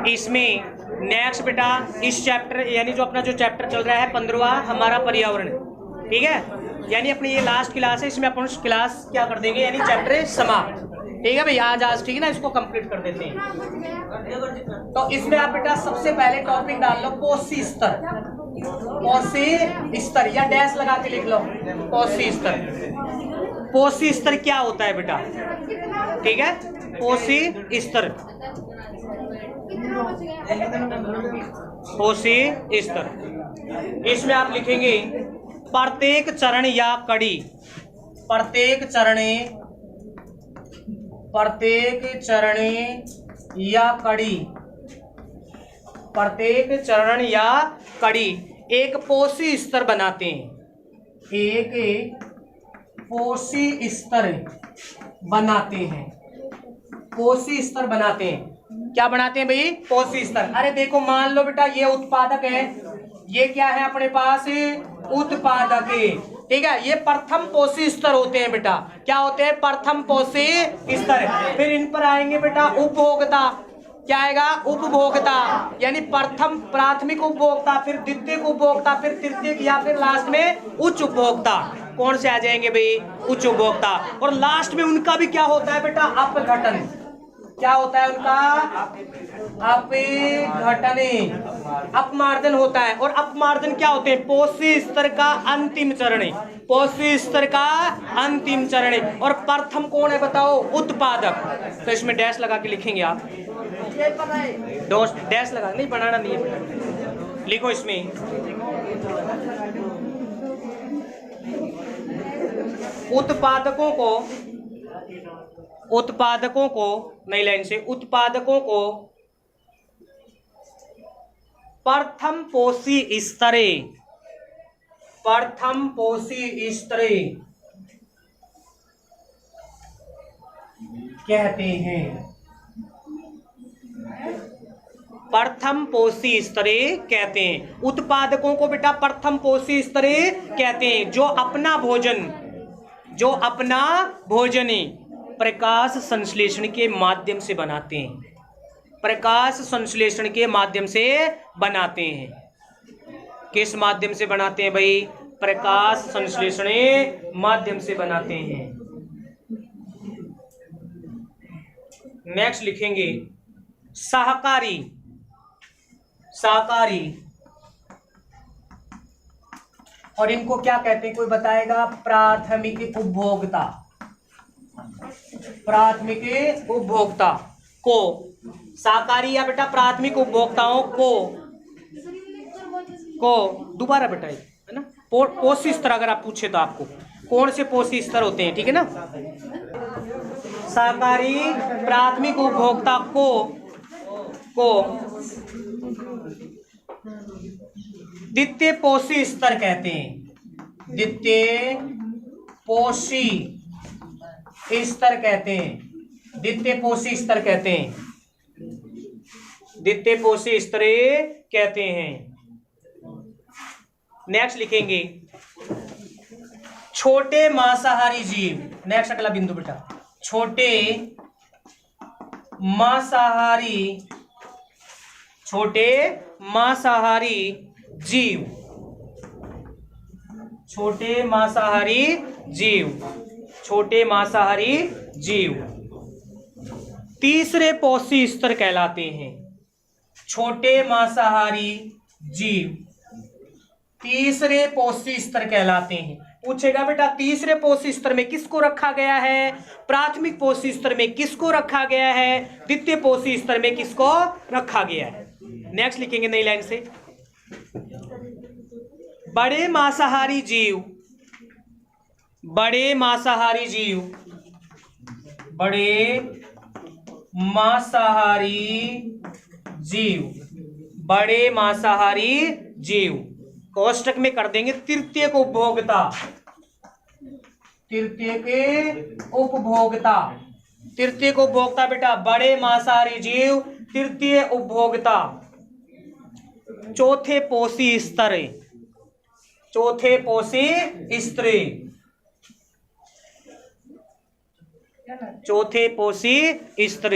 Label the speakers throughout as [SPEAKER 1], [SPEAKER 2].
[SPEAKER 1] इसमें नेक्स्ट बेटा इस चैप्टर यानी जो अपना जो चैप्टर चल रहा है 15वां हमारा पर्यावरण, ठीक है, यानी अपनी ये लास्ट क्लास है, इसमें अपन क्लास क्या कर देंगे यानी चैप्टर समाप्त, ठीक है भाई। आज ठीक है ना, इसको कंप्लीट कर देते हैं। तो इसमें आप बेटा सबसे पहले टॉपिक डाल लो पोषी स्तर, पोषी स्तर या डैश लगा के लिख लो पोषी स्तर। पोषी स्तर क्या होता है बेटा, ठीक है, पोषी स्तर, पोषी स्तर। इसमें आप लिखेंगे प्रत्येक चरण या कड़ी, प्रत्येक चरण या कड़ी, प्रत्येक चरण या कड़ी एक पोषी स्तर बनाते हैं, एक पोषी स्तर बनाते हैं, पोषी स्तर बनाते हैं। क्या बनाते हैं भाई, पोषी स्तर। अरे देखो मान लो बेटा ये उत्पादक है, ये क्या है अपने पास उत्पादक है, ठीक है, ये प्रथम पोषी स्तर होते हैं बेटा। क्या होते हैं, प्रथम पोषी स्तर। फिर इन पर आएंगे बेटा उपभोक्ता, क्या आएगा, उपभोक्ता, यानी प्रथम प्राथमिक उपभोक्ता, फिर द्वितीयक उपभोक्ता, फिर तृतीयक या फिर लास्ट में उच्च उपभोक्ता। कौन से आ जाएंगे भाई, उच्च उपभोक्ता। और लास्ट में उनका भी क्या होता है बेटा, अपघटन। क्या होता है उनका, अपघटन, अपमार्जन होता है। और अपमार्जन क्या होते हैं, पोषी स्तर का अंतिम चरण, पोषी स्तर का अंतिम चरण। और प्रथम कौन है बताओ, उत्पादक। तो इसमें डैश लगा के लिखेंगे आप, डैश लगा, नहीं बनाना नहीं है, लिखो इसमें उत्पादकों को नई लाइन से, उत्पादकों को प्रथम पोषी स्तरे, प्रथम पोषी स्तरे कहते हैं, प्रथम पोषी स्तरे कहते हैं। उत्पादकों को बेटा प्रथम पोषी स्तरे कहते हैं, जो अपना भोजन प्रकाश संश्लेषण के माध्यम से बनाते हैं, प्रकाश संश्लेषण के माध्यम से बनाते हैं। किस माध्यम से बनाते हैं भाई, प्रकाश संश्लेषण माध्यम से बनाते हैं। नेक्स्ट लिखेंगे सहकारी, सहकारी, और इनको क्या कहते हैं कोई बताएगा, प्राथमिक उपभोक्ता, प्राथमिक उपभोक्ता को, सहकारी या बेटा प्राथमिक उपभोक्ताओं को दोबारा बेटा है ना, पोषी स्तर अगर आप पूछे तो आपको कौन से पोषी स्तर होते हैं, ठीक है ना। सहकारी प्राथमिक उपभोक्ता को द्वितीय पोषी स्तर कहते हैं, द्वितीय पोषी स्तर कहते हैं, द्वितीय पोषी स्तर कहते हैं, द्वितीय पोषी स्तर कहते हैं। नेक्स्ट लिखेंगे छोटे मांसाहारी जीव, नेक्स्ट अगला बिंदु बेटा, छोटे मांसाहारी जीव, छोटे मांसाहारी जीव, छोटे मांसाहारी जीव तीसरे पोषी स्तर कहलाते हैं। छोटे मांसाहारी जीव तीसरे पोषी स्तर कहलाते हैं। पूछेगा बेटा तीसरे पोषी स्तर में किसको रखा गया है, प्राथमिक पोषी स्तर में किसको रखा गया है, द्वितीय पोषी स्तर में किसको रखा गया है। नेक्स्ट लिखेंगे नई लाइन से, बड़े मांसाहारी जीव, बड़े मांसाहारी जीव, बड़े मांसाहारी जीव, बड़े मांसाहारी जीव कोष्टक में कर देंगे तृतीयक उपभोक्ता, तृतीयक उपभोक्ता, तृतीयक उपभोक्ता बेटा बड़े मांसाहारी जीव तृतीय उपभोक्ता। चौथे पोषी स्तर, चौथे पोषी स्तर, चौथे पोषी स्तर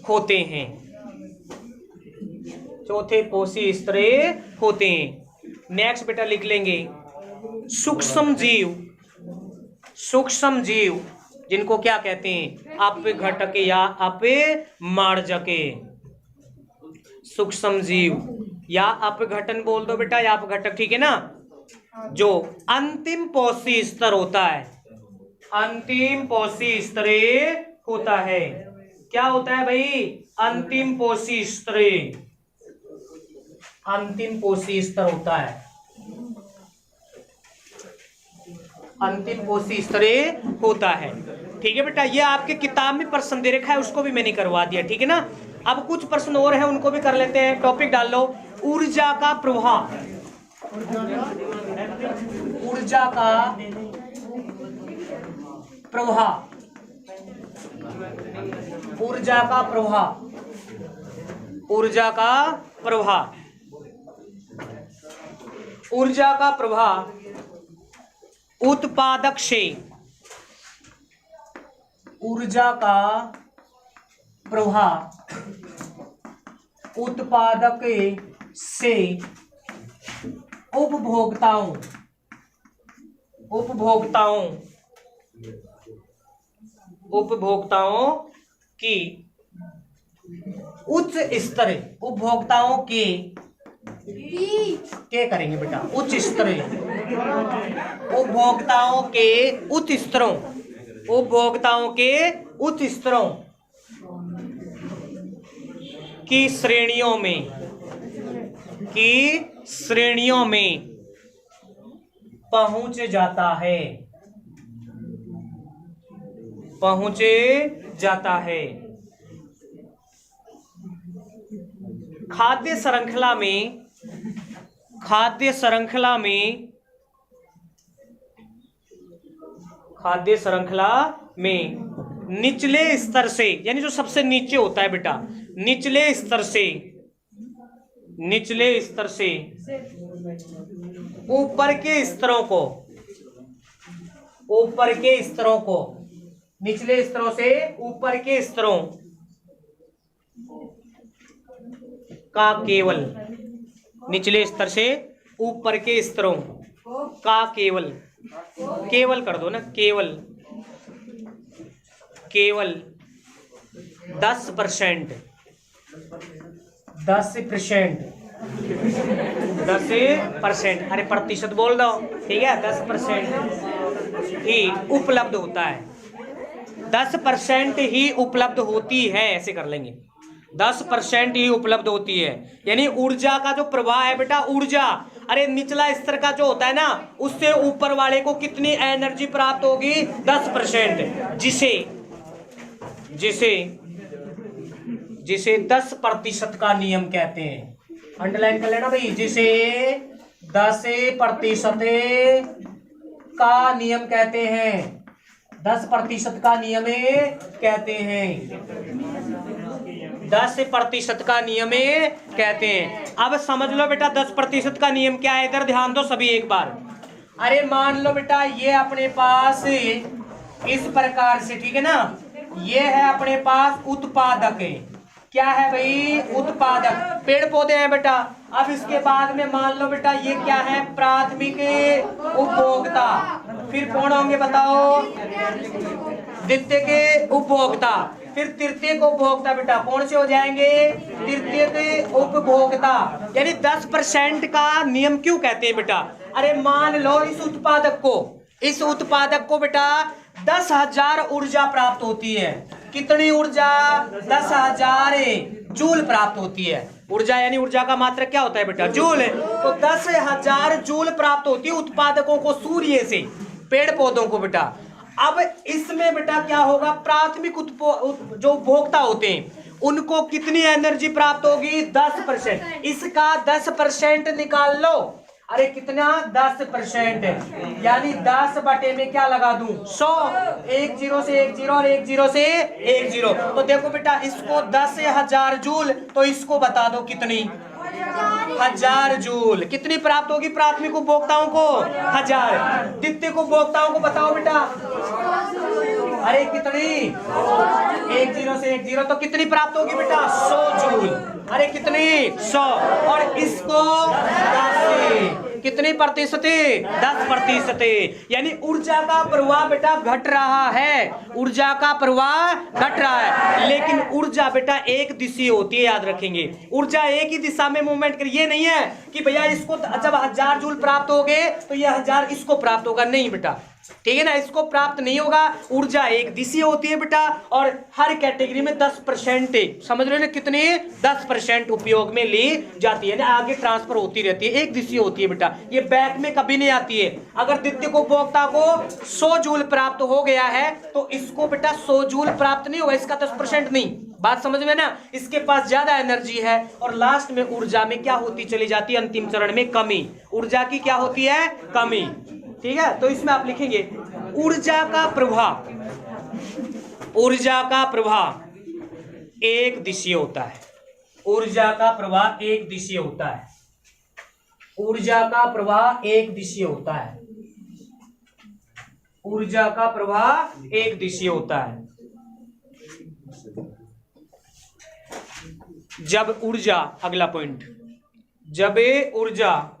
[SPEAKER 1] होते हैं। चौथे पोषी स्तरीय होते हैं। नेक्स्ट बेटा लिख लेंगे सूक्ष्म जीव। सूक्ष्म जीव जिनको क्या कहते हैं, अपघटक या अपमार्जके। सूक्ष्म जीव या अपघटन बोल दो बेटा, या अपघटक, ठीक है ना। जो अंतिम पोषी स्तर होता है, अंतिम पोषी स्तरीय होता है। क्या होता है भाई, अंतिम पोषी स्तरीय, अंतिम पोषी स्तर होता है, अंतिम पोषी स्तरीय होता है। ठीक है बेटा, ये आपके किताब में प्रश्न दे रखा है, उसको भी मैंने करवा दिया, ठीक है ना। अब कुछ प्रश्न और हैं, उनको भी कर लेते हैं। टॉपिक डाल लो, ऊर्जा का प्रवाह। ऊर्जा का प्रवाह, ऊर्जा का प्रवाह, ऊर्जा का प्रवाह, ऊर्जा का प्रवाह उत्पादक से, ऊर्जा का प्रवाह उत्पादक से उपभोक्ताओं, उपभोक्ताओं, उपभोक्ताओं की उच्च स्तर, उपभोक्ताओं के करेंगे बेटा, उच्च स्तरीय, उपभोक्ताओं के उच्च स्तरों, उपभोक्ताओं के उच्च स्तरों की श्रेणियों में, की श्रेणियों में पहुंच जाता है, पहुंच जाता है। खाद्य श्रृंखला में, खाद्य श्रृंखला में, खाद्य श्रृंखला में निचले स्तर से, यानी जो सबसे नीचे होता है बेटा, निचले स्तर से, निचले स्तर से ऊपर के स्तरों को, ऊपर के स्तरों को, निचले स्तरों से ऊपर के स्तरों का केवल, निचले स्तर से ऊपर के स्तरों का केवल, केवल कर दो ना, केवल, केवल 10%, 10%, 10%, अरे प्रतिशत बोल दो, ठीक है, 10% ही उपलब्ध होता है, 10% ही उपलब्ध होती है, ऐसे कर लेंगे, 10% ही उपलब्ध होती है। यानी ऊर्जा का जो प्रवाह है बेटा, ऊर्जा, अरे निचला स्तर का जो होता है ना, उससे ऊपर वाले को कितनी एनर्जी प्राप्त होगी, 10%, जिसे, जिसे, जिसे 10% का नियम कहते हैं। अंडरलाइन कर लेना भाई, जिसे 10% का नियम कहते हैं, 10% का नियम कहते हैं, 10% का नियम कहते हैं। अब समझ लो बेटा 10% का नियम क्या है, इधर ध्यान दो सभी एक बार। अरे मान लो बेटा ये अपने पास इस प्रकार से, ठीक है ना, ये है अपने पास उत्पादक है, क्या है भाई, उत्पादक, पेड़ पौधे हैं बेटा। अब इसके बाद में मान लो बेटा ये क्या है, प्राथमिक उपभोक्ता, फिर कौन होंगे बताओ, द्वितीय के उपभोक्ता, फिर तृतीय को उपभोक्ता बेटा, कौन से हो जाएंगे, तृतीय के उपभोक्ता। यानी 10% का नियम क्यों कहते हैं बेटा, अरे मान लो इस उत्पादक को, इस उत्पादक को बेटा 10,000 ऊर्जा प्राप्त होती है, कितनी ऊर्जा, 10,000 जूल प्राप्त होती है। ऊर्जा यानी ऊर्जा का मात्रक क्या होता है बेटा, जूल, तो 10,000 जूल प्राप्त होती है उत्पादकों को सूर्य से, पेड़ पौधों को बेटा। अब इसमें बेटा क्या होगा, प्राथमिक जो उपभोक्ता होते हैं उनको कितनी एनर्जी प्राप्त होगी, 10%, इसका 10% निकाल लो, अरे कितना, 10%, यानी 10 बटे में क्या लगा दूं, 100, 1 0 से 1 0 और 1 0 से 1 0। तो देखो बेटा इसको 10,000 जूल, तो इसको बता दो कितनी, 1000 जूल कितनी प्राप्त होगी प्राथमिक उपभोक्ताओं को, 1000। द्वितीय उपभोक्ताओं को बताओ बेटा, अरे कितनी, 1 0 से 1 0, तो कितनी प्राप्त होगी बेटा, 100 जूल। अरे कितनी 100 और इसको 10 कितनी प्रतिशत 10%। यानी ऊर्जा का प्रवाह बेटा घट रहा है, ऊर्जा का प्रवाह घट रहा है। लेकिन ऊर्जा बेटा एक दिशीय होती है, याद रखेंगे। ऊर्जा एक ही दिशा में मूवमेंट कर, ये नहीं है कि भैया इसको जब 1000 जूल प्राप्त हो गए तो ये 1000 इसको प्राप्त होगा, नहीं बेटा, ठीक है ना, इसको प्राप्त नहीं होगा। ऊर्जा एक दिशीय होती है बेटा और हर कैटेगरी में 10%, समझ रहे हो ना, कितने 10% उपयोग में ली जाती है ना, आगे ट्रांसफर होती रहती है, एक दिशीय होती है बेटा, ये बैक में कभी नहीं आती है। अगर द्वितीयक उपभोक्ता को 100 जूल प्राप्त हो गया है तो इसको बेटा 100 जूल प्राप्त नहीं होगा, इसका 10% नहीं, बात समझ में ना, इसके पास ज्यादा एनर्जी है। और लास्ट में ऊर्जा में क्या होती चली जाती है, अंतिम चरण में कमी, ऊर्जा की क्या होती है, कमी, ठीक है। तो इसमें आप लिखेंगे ऊर्जा का प्रवाह, ऊर्जा का प्रवाह एक दिशीय होता है, ऊर्जा का प्रवाह एक दिशीय होता है, ऊर्जा का प्रवाह एक दिशीय होता है, ऊर्जा का प्रवाह एक दिशीय होता है। जब ऊर्जा, अगला पॉइंट, जब ऊर्जा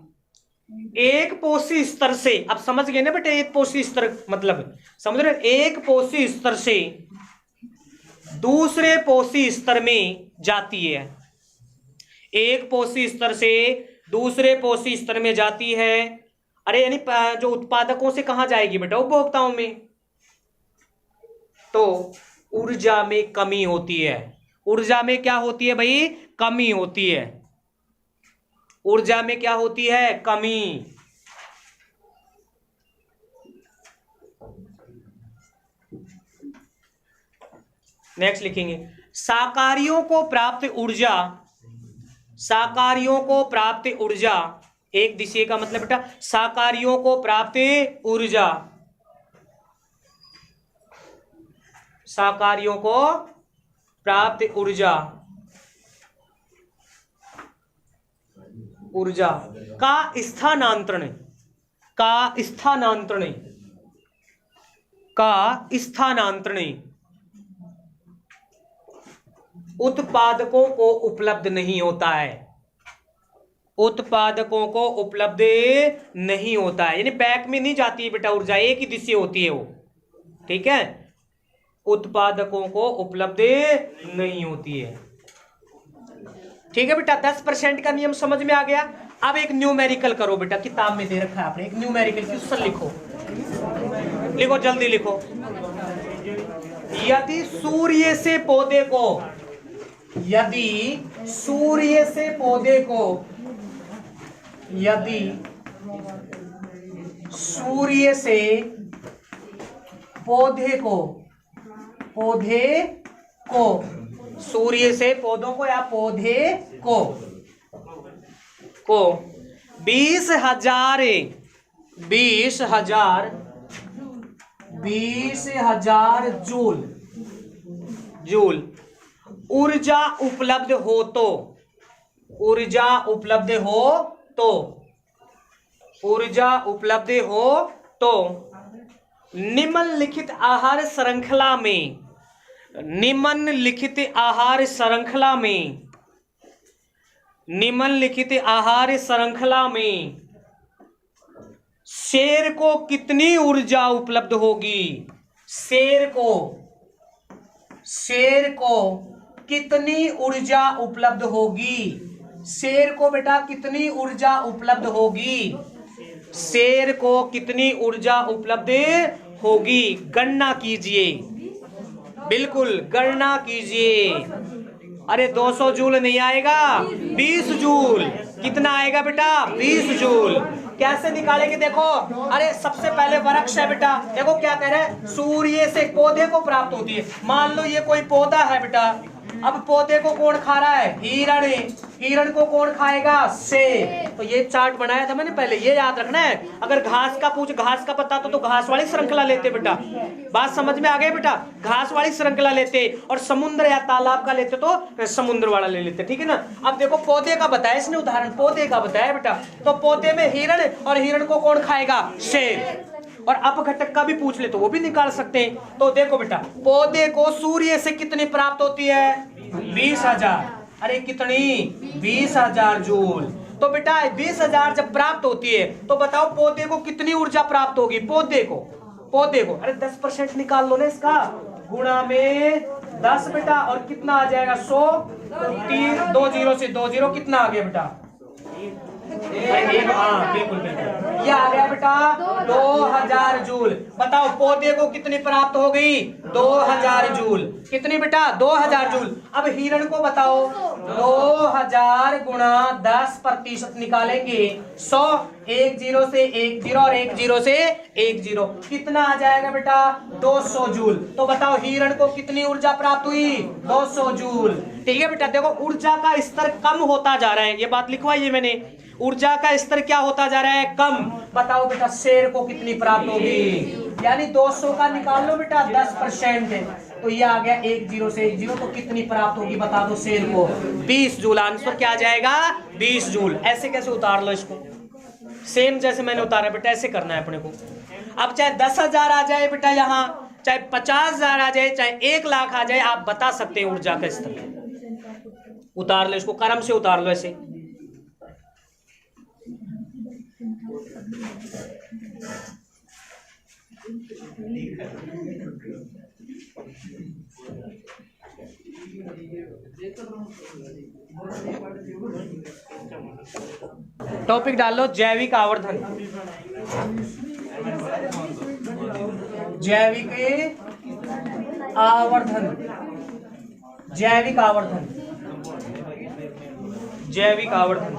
[SPEAKER 1] एक पोषी स्तर से, अब समझ गए ना बेटे, एक पोषी स्तर मतलब समझ रहे, एक पोषी स्तर से दूसरे पोषी स्तर में जाती है, एक पोषी स्तर से दूसरे पोषी स्तर में जाती है। अरे यानी जो उत्पादकों से कहां जाएगी बेटा, उपभोक्ताओं में। तो ऊर्जा में कमी होती है, ऊर्जा में क्या होती है भाई, कमी होती है, ऊर्जा में क्या होती है, कमी। नेक्स्ट लिखेंगे शाकाहारियों को प्राप्त ऊर्जा, शाकाहारियों को प्राप्त ऊर्जा एक दिशीय का मतलब बेटा, शाकाहारियों को प्राप्त ऊर्जा, शाकाहारियों को प्राप्त ऊर्जा, ऊर्जा का स्थानांतरण, का स्थानांतरण, का स्थानांतरण उत्पादकों को उपलब्ध नहीं होता है, उत्पादकों को उपलब्ध नहीं होता है। यानी बैक में नहीं जाती है बेटा ऊर्जा, एक ही दिशा होती है वो, ठीक है, उत्पादकों को उपलब्ध नहीं होती है, ठीक है बेटा। 10% का नियम समझ में आ गया। अब एक न्यूमेरिकल करो बेटा, किताब में दे रखा है आपने, एक न्यूमेरिकल क्वेश्चन लिखो, लिखो जल्दी लिखो। यदि सूर्य से पौधे को, यदि सूर्य से पौधे को, यदि सूर्य से पौधे को, पौधे को, सूर्य से पौधों को या पौधे को 20,000 जूल, जूल ऊर्जा उपलब्ध हो तो, ऊर्जा उपलब्ध हो तो, ऊर्जा उपलब्ध हो तो निम्नलिखित आहार श्रृंखला में, निम्नलिखित आहार श्रृंखला में, निम्नलिखित आहार श्रृंखला में शेर को कितनी ऊर्जा उपलब्ध होगी, शेर को, शेर को कितनी ऊर्जा उपलब्ध होगी, शेर को बेटा कितनी ऊर्जा उपलब्ध होगी, शेर को कितनी ऊर्जा उपलब्ध होगी, गणना कीजिए, बिल्कुल गणना कीजिए। अरे 200 जूल नहीं आएगा, 20 जूल, कितना आएगा बेटा, 20 जूल। कैसे निकालेंगे देखो, अरे सबसे पहले वृक्ष है बेटा, देखो क्या कह रहे हैं, सूर्य से पौधे को प्राप्त होती है। मान लो ये कोई पौधा है बेटा, अब पौधे को कौन खा रहा है, हिरण, हिरण को कौन खाएगा, शेर। तो ये चार्ट बनाया था मैंने पहले, ये याद रखना है। अगर घास का पूछ, घास का पता तो घास वाली श्रृंखला लेते बेटा, बात समझ में आ गई बेटा, घास वाली श्रृंखला लेते, और समुद्र या तालाब का लेते तो समुद्र वाला ले लेते, ठीक है ना। अब देखो पौधे का बताया इसने उदाहरण, पौधे का बताया बेटा, तो पौधे में हिरण, और हिरण को कौन खाएगा, शेर। और अपघटक का भी पूछ ले तो वो भी निकाल सकते हैं। तो देखो बेटा, पौधे को सूर्य से कितनी प्राप्त होती है, 20,000, अरे कितनी 20,000 जूल। तो बेटा 20,000 जब प्राप्त होती है तो बताओ पौधे को कितनी ऊर्जा प्राप्त होगी, पौधे को अरे 10% निकाल लो ना इसका, गुणा में 10 बेटा, और कितना आ जाएगा 100, 3 2 0 से 2 0 कितना आ गया बेटा, हाँ बिल्कुल बिल्कुल ये आ गया बेटा 2000 जूल। बताओ पौधे को कितनी प्राप्त हो गई, 2000 जूल। कितनी बेटा 2000 जूल। अब हिरण को बताओ 2000 गुणा 10% निकालेंगे 100, 1 0 से 1 0 और 1 0 से 1 0 कितना आ जाएगा बेटा 200 जूल। तो बताओ हिरण को कितनी ऊर्जा प्राप्त हुई, 200 जूल। ठीक है बेटा, देखो ऊर्जा का स्तर कम होता जा रहा है, ये बात लिखवाई है मैंने, ऊर्जा का स्तर क्या होता जा रहा है, कम। बताओ बेटा शेर को कितनी प्राप्त होगी, यानी 200 का निकाल लो बेटा 10%, तो ये आ गया 1 0 से 1 0, तो कितनी प्राप्त होगी बता दो शेर को, 20 जूल। आंसर क्या आ जाएगा 20 जूल। ऐसे कैसे उतार लो इसको, सेम जैसे मैंने उतारा बेटा ऐसे करना है अपने को। अब चाहे 10,000 आ जाए बेटा यहाँ, चाहे 50,000 आ जाए, चाहे 1 लाख आ जाए, आप बता सकते हैं ऊर्जा का स्तर। उतार लो इसको, क्रम से उतार लो ऐसे। टॉपिक डाल लो जैविक आवर्धन। जैविक आवर्धन, जैविक आवर्धन, जैविक आवर्धन,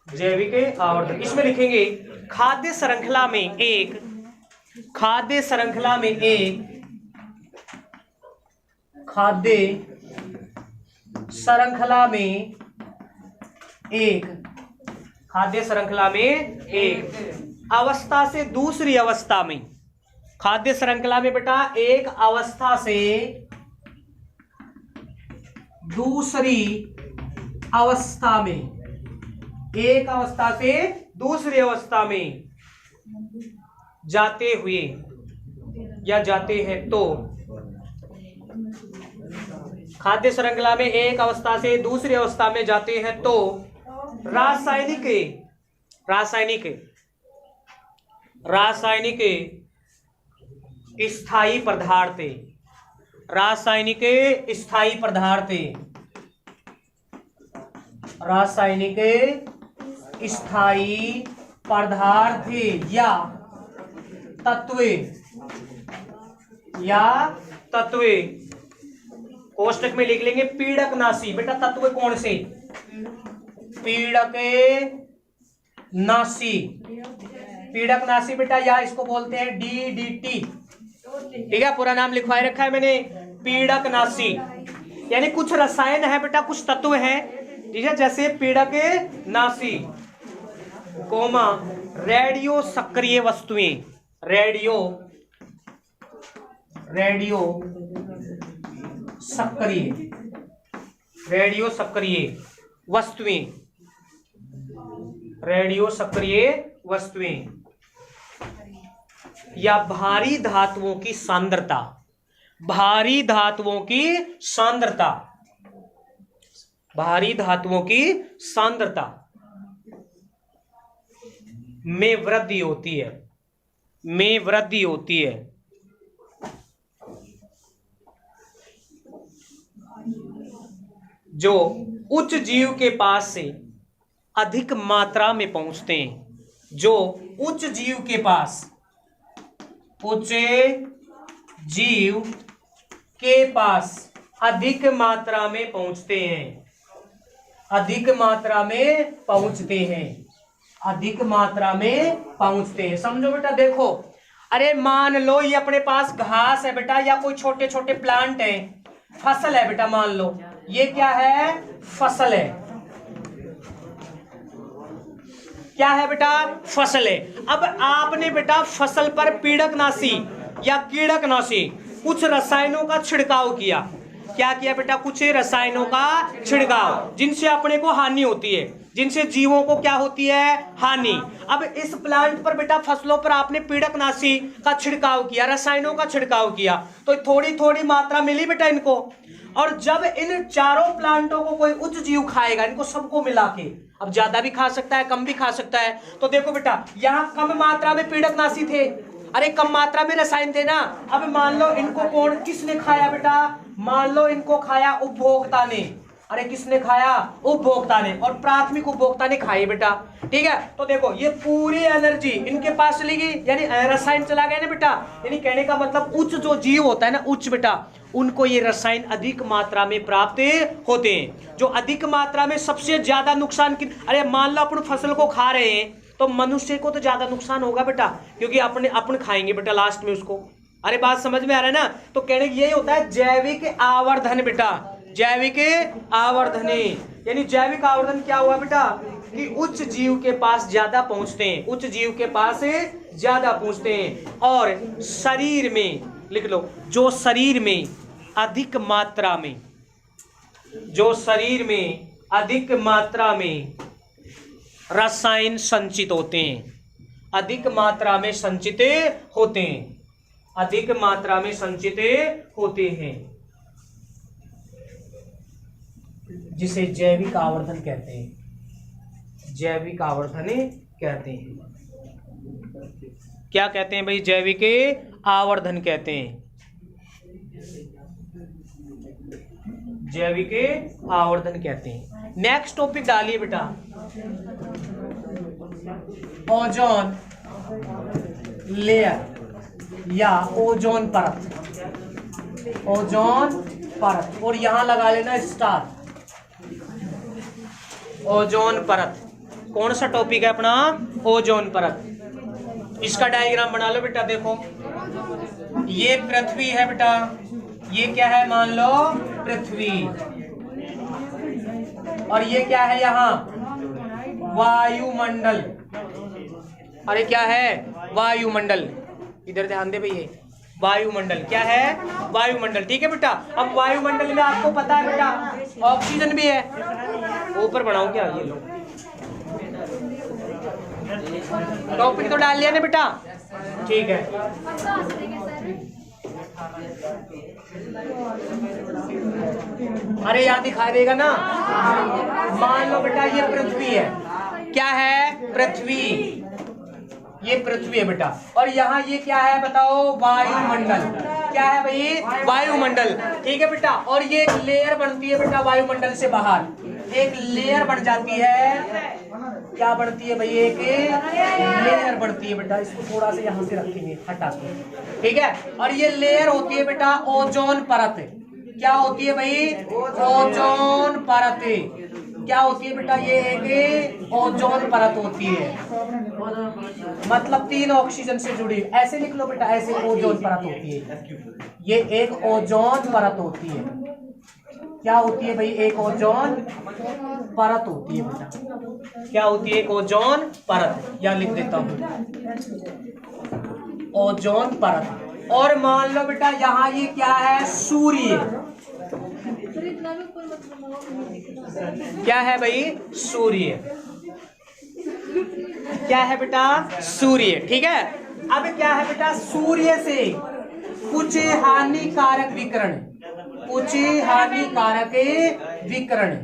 [SPEAKER 1] जैविक आवर्धन। इसमें लिखेंगे खाद्य श्रृंखला में एक, खाद्य श्रृंखला में एक, खाद्य श्रृंखला में एक, खाद्य श्रृंखला में एक अवस्था से दूसरी अवस्था में, खाद्य श्रृंखला में बेटा एक अवस्था से दूसरी अवस्था में, एक अवस्था से दूसरी अवस्था में जाते हुए या जाते हैं तो, खाद्य श्रृंखला में एक अवस्था से दूसरी अवस्था में जाते हैं तो रासायनिक, रासायनिक, रासायनिक स्थायी पदार्थ, रासायनिक स्थायी पदार्थ, रासायनिक स्थायी पदार्थ या तत्व, या तत्व, कोष्टक में लिख लेंगे पीड़कनाशी। बेटा तत्व कौन से, पीड़कनाशी, पीड़कनाशी बेटा, या इसको बोलते हैं DDT। ठीक है, पूरा नाम लिखवाए रखा है मैंने, पीड़कनाशी। यानी कुछ रसायन है बेटा, कुछ तत्व है, ठीक है, जैसे पीड़कनाशी, कोमा रेडियो सक्रिय वस्तुएं, रेडियो, रेडियो सक्रिय, रेडियो सक्रिय वस्तुएं, रेडियो सक्रिय वस्तुएं, या भारी धातुओं की सांद्रता, भारी धातुओं की सांद्रता, भारी धातुओं की सांद्रता में वृद्धि होती है, में वृद्धि होती है। जो उच्च जीव के पास से अधिक मात्रा में पहुंचते हैं, जो उच्च जीव के पास, उच्च जीव के पास अधिक मात्रा में पहुंचते हैं, अधिक मात्रा में पहुंचते हैं, अधिक मात्रा में पहुंचते हैं। समझो बेटा, देखो अरे मान लो ये अपने पास घास है बेटा, या कोई छोटे छोटे प्लांट है, फसल है बेटा, मान लो ये क्या है, फसल है, क्या है बेटा, फसल है। अब आपने बेटा फसल पर पीड़कनाशी या कीड़कनाशी कुछ रसायनों का छिड़काव किया, क्या किया बेटा, कुछ रसायनों का छिड़काव जिनसे अपने को हानि होती है। जिनसे जीवों को क्या होती है, हानि। अब इस प्लांट पर बेटा फसलों पर आपने पीड़कनाशी का छिड़काव किया, रसायनों का छिड़काव किया, तो थोड़ी थोड़ी मात्रा मिली बेटा इनको। और जब इन चारों प्लांटों को कोई उच्च जीव खाएगा, इनको सबको मिला के, अब ज्यादा भी खा सकता है, कम भी खा सकता है, तो देखो बेटा यहाँ कम मात्रा में पीड़कनाशी थे, अरे कम मात्रा में रसायन थे ना। अब मान लो इनको कौन किसने खाया बेटा, मान लो इनको खाया उपभोक्ता ने, अरे किसने खाया, उपभोक्ता ने, और प्राथमिक उपभोक्ता ने खाई बेटा, ठीक है। तो देखो ये पूरी एनर्जी इनके पास चली गई, यानी रसायन चला गया ना बेटा, यानी कहने का मतलब उच्च जो जीव होता है ना, उच्च बेटा, उनको ये रसायन अधिक मात्रा में प्राप्त होते हैं। जो अधिक मात्रा में सबसे ज्यादा नुकसान अरे मान लो अपन फसल को खा रहे हैं तो मनुष्य को तो ज्यादा नुकसान होगा बेटा, क्योंकि अपन खाएंगे बेटा लास्ट में उसको। अरे बात समझ में आ रहा है ना। तो कहने यही होता है जैविक आवर्धन बेटा, जैविक आवर्धन, यानी जैविक आवर्धन क्या हुआ बेटा कि उच्च जीव के पास ज्यादा पहुंचते हैं, उच्च जीव के पास ज्यादा पहुंचते हैं। और शरीर में लिख लो, जो शरीर में अधिक मात्रा में, जो शरीर में अधिक मात्रा में रसायन संचित होते हैं, अधिक मात्रा में संचित होते हैं, अधिक मात्रा में संचित होते हैं, जिसे जैविक आवर्धन कहते हैं, जैविक आवर्धन कहते हैं। क्या कहते हैं भाई, जैविक आवर्धन कहते हैं, जैविक आवर्धन कहते हैं। नेक्स्ट टॉपिक डालिए बेटा, ओजोन लेयर या ओजोन परत, ओजोन परत, और यहां लगा लेना स्टार, ओजोन परत। कौन सा टॉपिक है अपना, ओजोन परत। इसका डायग्राम बना लो बेटा, देखो ये पृथ्वी है बेटा, ये क्या है मान लो पृथ्वी, और ये क्या है यहाँ वायुमंडल, अरे क्या है वायुमंडल, इधर ध्यान दे भैया, वायुमंडल क्या है, वायुमंडल, ठीक है बेटा। अब वायुमंडल में आपको पता है बेटा ऑक्सीजन भी है, ऊपर बढ़ाऊं क्या, ये लो टॉपिक तो डाल लिया ना बेटा, ठीक है। अरे यहाँ दिखाई देगा ना, मान लो बेटा ये पृथ्वी है, क्या है पृथ्वी, ये पृथ्वी है बेटा, और यहाँ ये क्या है बताओ, वायुमंडल, क्या है भाई वायुमंडल, ठीक है बेटा। और ये एक लेयर बनती है बेटा वायुमंडल से बाहर, एक लेयर बन जाती है, क्या बढ़ती है भाई, एक लेयर बढ़ती है बेटा। इसको थोड़ा सा यहाँ से रखेंगे हटा के, ठीक है। और ये लेयर होती है बेटा ओजोन परत, क्या होती है भाई, ओजोन परत, क्या होती है बेटा, ये एक ओजोन परत होती है, मतलब 3 ऑक्सीजन से जुड़ी, ऐसे लिख लो बेटा, ऐसे ओजोन परत होती है, ये एक ओजोन परत होती है, क्या होती है भाई, एक ओजोन परत होती है बेटा, क्या होती है, एक ओजोन परत, या लिख देता हूं ओजोन परत। और मान लो बेटा यहाँ ये क्या है, सूर्य, क्या है भाई, सूर्य, क्या है बेटा, सूर्य, ठीक है। अब क्या है बेटा, सूर्य से कुछ हानिकारक विकिरण, कुछ हानिकारक विकिरण,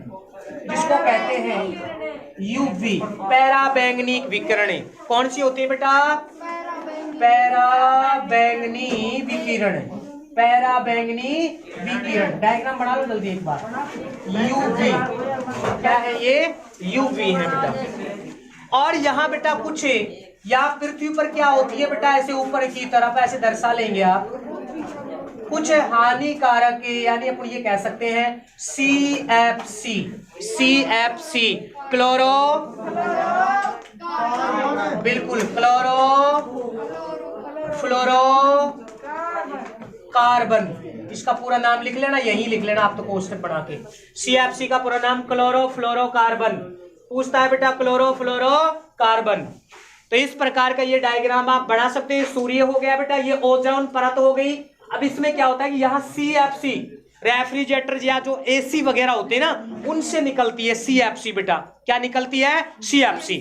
[SPEAKER 1] जिसको कहते हैं यूवी, पैराबैंगनी विकिरण, कौन सी होती है बेटा, पैराबैंगनी विकिरण, पैराबैंगनी विकिरण। डायग्राम बना लो जल्दी एक बार, यूवी, क्या है ये, यूवी है बेटा। और यहाँ बेटा कुछ यहाँ पृथ्वी पर क्या होती है बेटा, ऐसे ऊपर की तरफ ऐसे दर्शा लेंगे आप, कुछ हानिकारक, यानी अपन ये कह सकते हैं CFC, CFC क्लोरो, बिल्कुल क्लोरो फ्लोरो कार्बन, इसका पूरा नाम लिख लेना, यही लिख लेना आप तो क्वेश्चन बना के। CFC का पूरा नाम क्लोरो फ्लोरो कार्बन, पूछता है बेटा क्लोरो फ्लोरो कार्बन। तो इस प्रकार का ये डायग्राम आप बना सकते हैं। सूर्य हो गया बेटा, ये ओजोन परत हो गई। अब इसमें क्या होता है कि यहाँ CFC रेफ्रिजरेटर या जो एसी वगैरह होते हैं ना, उनसे निकलती है CFC बेटा। क्या निकलती है? CFC।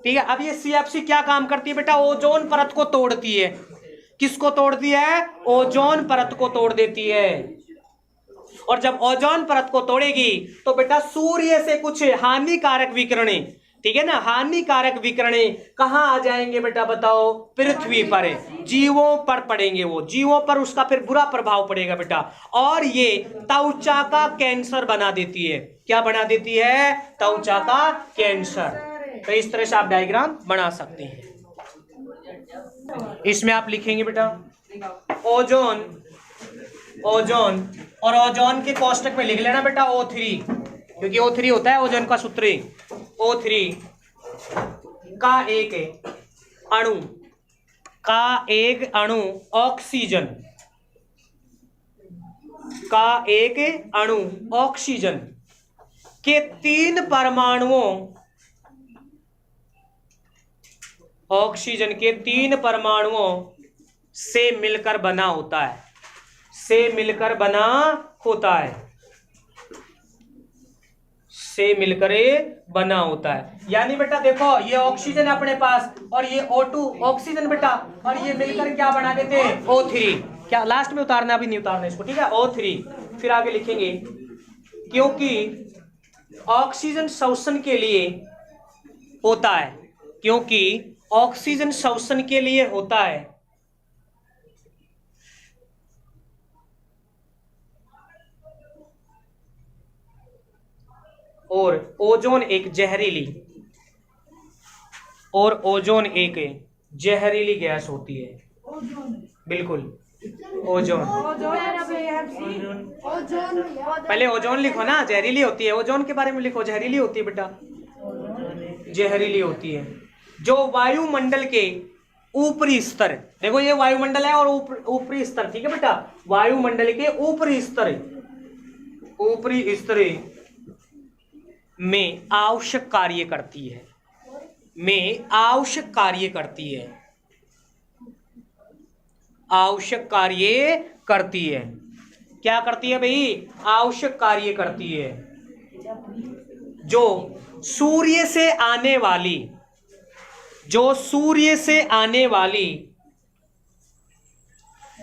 [SPEAKER 1] ठीक है, अब ये CFC क्या काम करती है बेटा? ओजोन परत को तोड़ती है। किसको तोड़ती है? ओजोन परत को तोड़ देती है। और जब ओजोन परत को तोड़ेगी तो बेटा सूर्य से कुछ हानिकारक विकिरणें, ठीक है ना, हानिकारक विकिरणें कहां आ जाएंगे बेटा बताओ? पृथ्वी पर, जीवों पर पड़ेंगे, वो जीवों पर उसका फिर बुरा प्रभाव पड़ेगा बेटा। और ये त्वचा का कैंसर बना देती है। क्या बना देती है? त्वचा का कैंसर। तो इस तरह से आप डायग्राम बना सकते हैं। इसमें आप लिखेंगे बेटा ओजोन, ओजोन, और ओजोन के कोष्टक में लिख लेना बेटा O3, क्योंकि O3 होता है ओजोन का सूत्र। O3 का एक अणु, का एक अणु ऑक्सीजन, का एक अणु ऑक्सीजन के 3 परमाणुओं, ऑक्सीजन के 3 परमाणुओं से मिलकर बना होता है, से मिलकर बना होता है, से मिलकर बना होता है। यानी बेटा देखो ये ऑक्सीजन है अपने पास और ये O2 ऑक्सीजन बेटा, और ये मिलकर क्या बना देते हैं? O3। क्या लास्ट में उतारना? अभी नहीं उतारना इसको, ठीक है, O3। फिर आगे लिखेंगे क्योंकि ऑक्सीजन शोषण के लिए होता है, क्योंकि ऑक्सीजन शोषण के लिए होता है, और ओजोन एक जहरीली, और ओजोन एक जहरीली गैस होती है। बिल्कुल, ओजोन। पहले ओजोन लिखो ना, जहरीली होती है। ओजोन के बारे में लिखो, जहरीली होती है बेटा, जहरीली होती है। जो वायुमंडल के ऊपरी स्तर, देखो ये वायुमंडल है और ऊपरी स्तर, ठीक है बेटा, वायुमंडल के ऊपरी स्तर, ऊपरी स्तर में आवश्यक कार्य करती है, में आवश्यक कार्य करती है, आवश्यक कार्य करती है। क्या करती है भाई? आवश्यक कार्य करती है। जो सूर्य से आने वाली, जो सूर्य से आने वाली,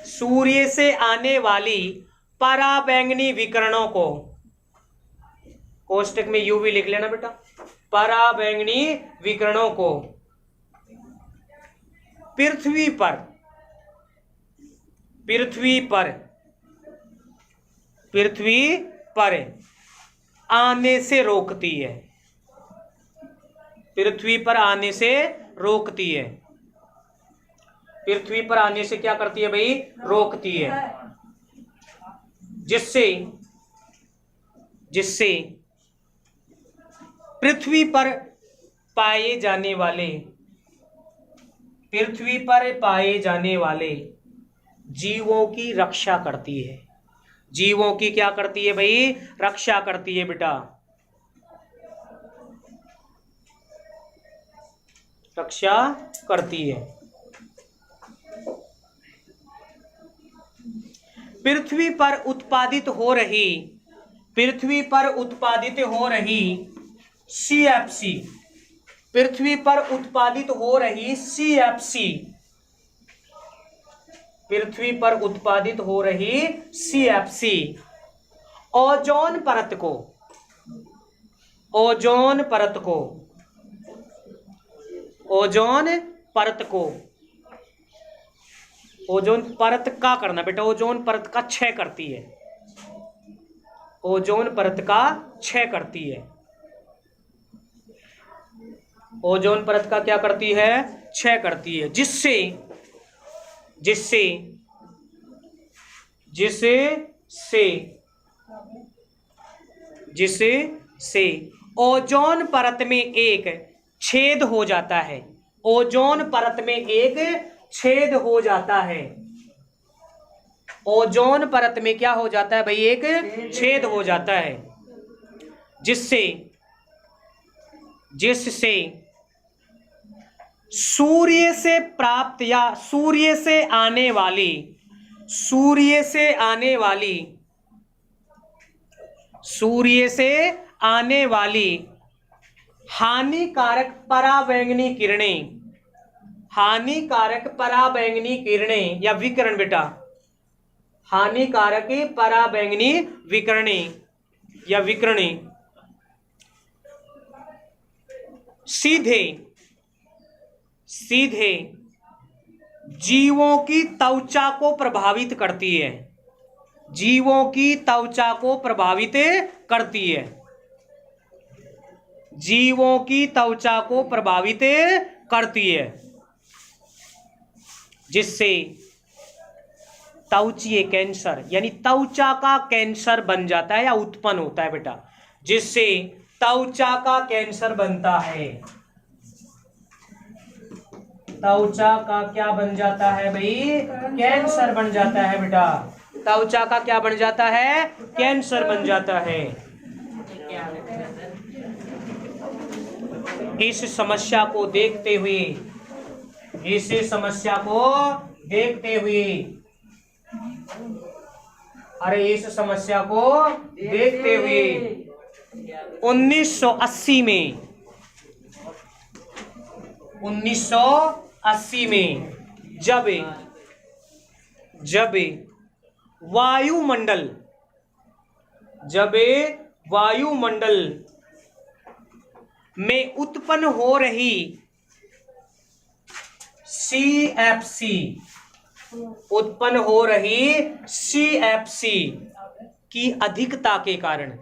[SPEAKER 1] सूर्य से आने वाली पराबैंगनी विकिरणों को, कोष्टक में यूवी लिख लेना बेटा, पराबैंगनी विकिरणों को पृथ्वी पर, पृथ्वी पर, पृथ्वी पर आने से रोकती है, पृथ्वी पर आने से रोकती है। पृथ्वी पर आने से क्या करती है भाई? रोकती है। जिससे, जिससे पृथ्वी पर पाए जाने वाले, पृथ्वी पर पाए जाने वाले जीवों की रक्षा करती है। जीवों की क्या करती है भाई? रक्षा करती है बेटा, रक्षा करती है। पृथ्वी पर उत्पादित हो रही, पृथ्वी पर उत्पादित हो रही CFC, पृथ्वी पर उत्पादित हो रही CFC, पृथ्वी पर उत्पादित हो रही CFC ओजोन परत को, ओजोन परत को, ओजोन परत को, ओजोन परत का करना बेटा, ओजोन परत का क्षय करती है, ओजोन परत का क्षय करती है। ओजोन परत का क्या करती है? क्षय करती है। जिससे, जिससे, जिससे से, जिससे से ओजोन परत में एक छेद हो जाता है, ओजोन परत में एक छेद हो जाता है। ओजोन परत में क्या हो जाता है भाई? एक छेद हो जाता है। जिससे, जिससे सूर्य से प्राप्त या सूर्य से आने वाली, सूर्य से आने वाली सूर्य से आने वाली हानिकारक पराबैंगनी किरणें, हानिकारक पराबैंगनी किरणें या विकिरण बेटा, हानिकारक पराबैंगनी विकिरणें या विकिरणें सीधे सीधे जीवों की त्वचा को प्रभावित करती है, जीवों की त्वचा को प्रभावित करती है, जीवों की त्वचा को प्रभावित करती है, जिससे त्वचीय कैंसर यानी त्वचा का कैंसर बन जाता है या उत्पन्न होता है बेटा, जिससे त्वचा का कैंसर बनता है। त्वचा का क्या बन जाता है भाई? कैंसर बन जाता है बेटा। त्वचा का क्या बन जाता है? कैंसर बन जाता है। इस समस्या को देखते हुए, इस समस्या को देखते हुए, अरे इस समस्या को देखते हुए 1980 में 1980 में जब वायुमंडल में उत्पन्न हो रही CFC की अधिकता के कारण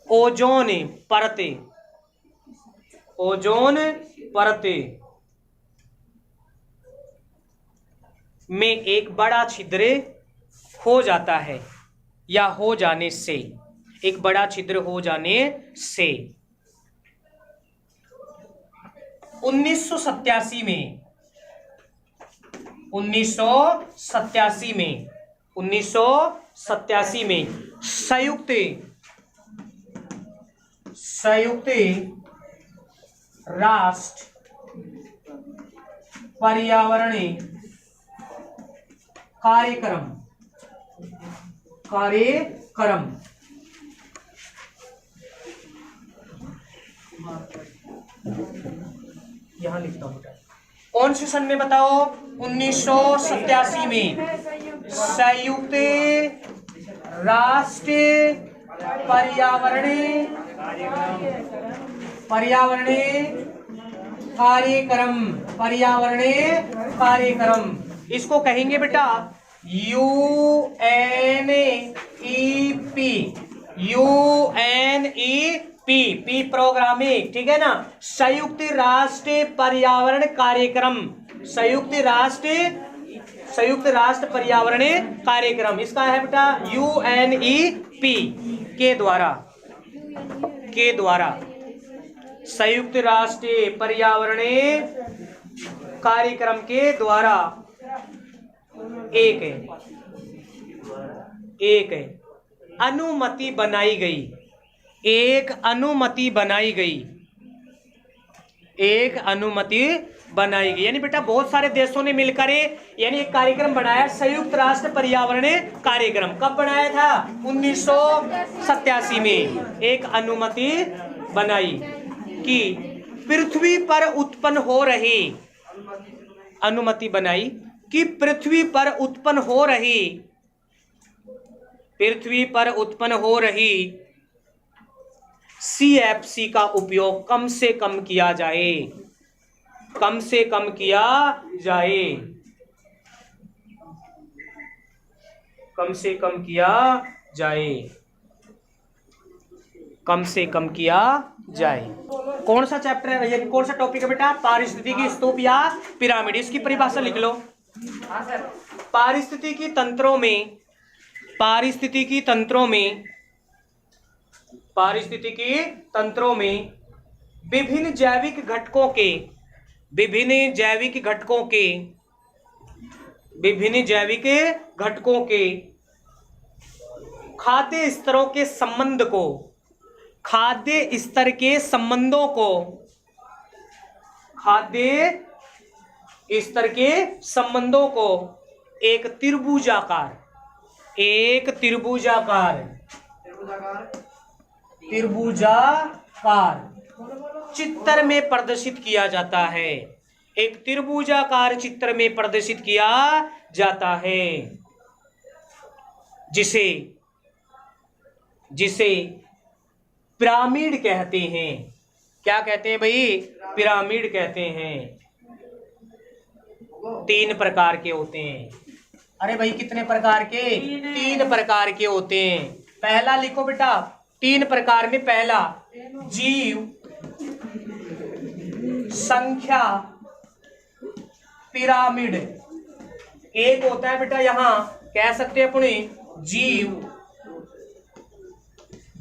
[SPEAKER 1] ओजोन परत में एक बड़ा छिद्र हो जाता है, या हो जाने से, एक बड़ा छिद्र हो जाने से 1987 में संयुक्त राष्ट्र पर्यावरण कार्यक्रम यहां लिखता हूं बेटा, कौन से सन में बताओ? 1987 में संयुक्त राष्ट्र पर्यावरण कार्यक्रम, इसको कहेंगे बेटा UNEP, पी प्रोग्रामिंग, ठीक है ना। संयुक्त राष्ट्र पर्यावरण कार्यक्रम, संयुक्त राष्ट्र पर्यावरण कार्यक्रम, इसका है बेटा UNEP के द्वारा संयुक्त राष्ट्र पर्यावरण कार्यक्रम के द्वारा एक अनुमति बनाई गई, यानी बेटा बहुत सारे देशों ने मिलकर यानी एक कार्यक्रम बनाया, संयुक्त राष्ट्र पर्यावरण कार्यक्रम। कब बनाया था? 1987 में एक अनुमति बनाई कि पृथ्वी पर उत्पन्न हो रही CFC का उपयोग कम से कम किया जाए। कौन सा चैप्टर है, ये कौन सा टॉपिक है बेटा? पारिस्थितिकी स्तूप या पिरामिड। इसकी परिभाषा लिख लो। पारिस्थितिकी तंत्रों में विभिन्न जैविक घटकों के खाद्य स्तर के संबंधों को स्तर के संबंधों को एक त्रिभुजाकार चित्र में प्रदर्शित किया जाता है। एक त्रिभुजाकार चित्र में प्रदर्शित किया जाता है, जिसे पिरामिड कहते हैं। क्या कहते हैं भाई? पिरामिड कहते हैं। 3 प्रकार के होते हैं। अरे भाई कितने प्रकार के? 3 प्रकार के होते हैं। पहला लिखो बेटा, 3 प्रकार में पहला जीव संख्या पिरामिड। एक होता है बेटा, यहां कह सकते हैं अपने जीव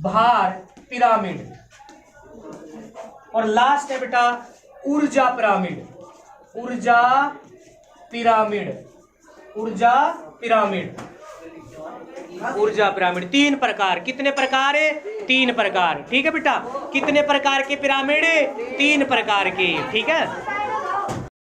[SPEAKER 1] भार पिरामिड, और लास्ट है बेटा ऊर्जा पिरामिड। ऊर्जा पिरामिड 3 प्रकार। कितने प्रकार है? 3 प्रकार। ठीक है बेटा, कितने प्रकार के पिरामिड? 3 प्रकार के। ठीक है।